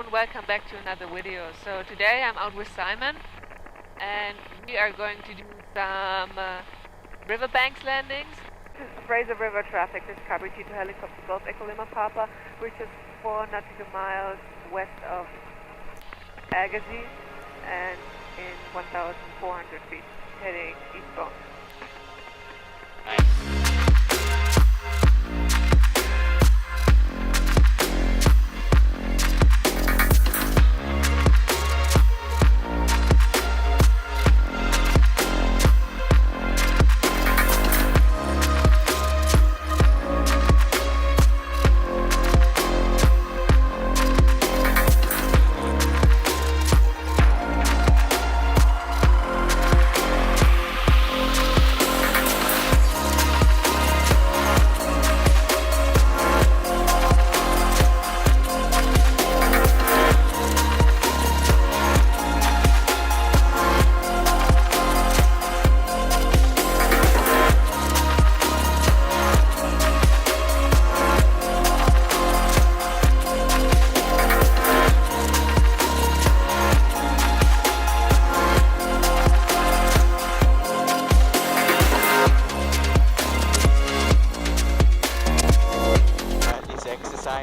Hello and welcome back to another video. So today I'm out with Simon and we are going to do some riverbanks landings. This is Fraser River traffic. This is Cabri T2 helicopter Golf Echo Lima Papa, which is 4 nautical miles west of Agassiz and in 1,400 feet heading eastbound.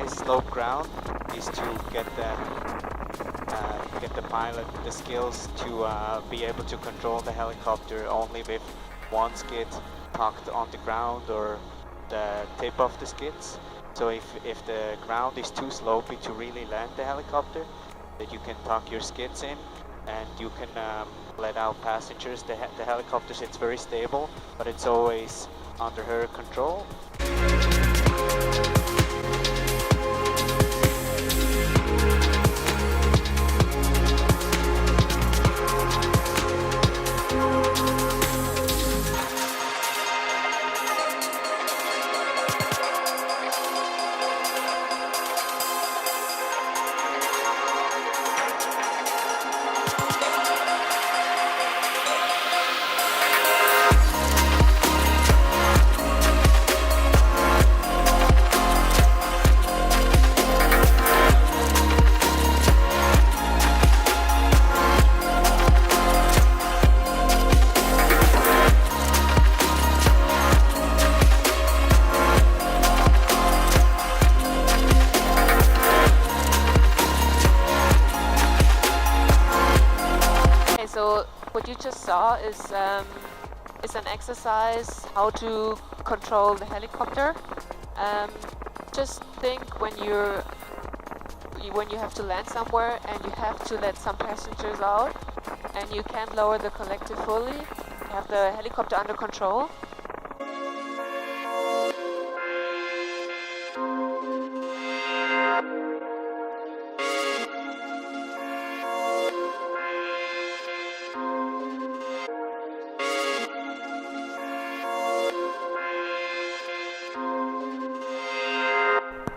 Slope ground is to get the pilot the skills to be able to control the helicopter only with one skid tucked on the ground or the tip of the skids. So if the ground is too slopey to really land the helicopter, that you can tuck your skids in and you can let out passengers. The helicopter sits very stable, but it's always under her control. So what you just saw is an exercise how to control the helicopter. Just think when you have to land somewhere and you have to let some passengers out and you can't lower the collective fully, you have the helicopter under control.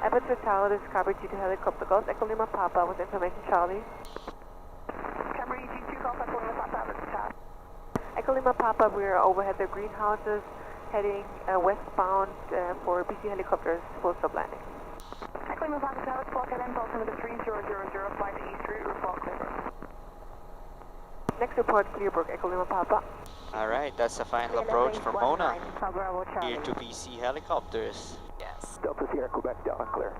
Aperture Tower, this is Cabri T2 helicopter Golf Echo Lima Papa with information Charlie. Cabri T2 Golf Echo Lima Papa, Aperture Tower. Echo Lima Papa, we are overhead the greenhouses heading westbound for BC helicopters full stop landing. Echo Lima Papa Tower, Squawk LM, altimeter 3000, flight to East Route, report Clearbrook. Next report Clearbrook, Echo Lima Papa. Alright, that's the final approach from Mona here to BC helicopters. Yes. Delta Sierra Quebec down and clear.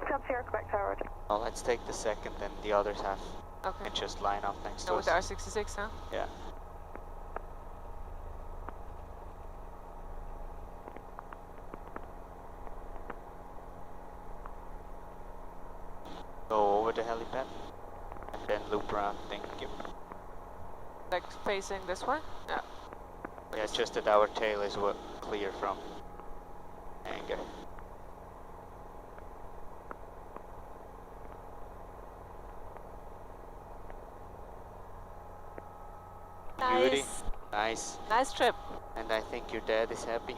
Delta Sierra Quebec Tower. Well, let's take the second and the others have Okay. and just line up next to No, us. with the R66, huh? Yeah. Go over the helipad and then loop around. Thank you. Like facing this one? Yeah. Yeah, it's just that our tail is clear from anger. Beauty. Nice. Nice. Nice trip. And I think your dad is happy.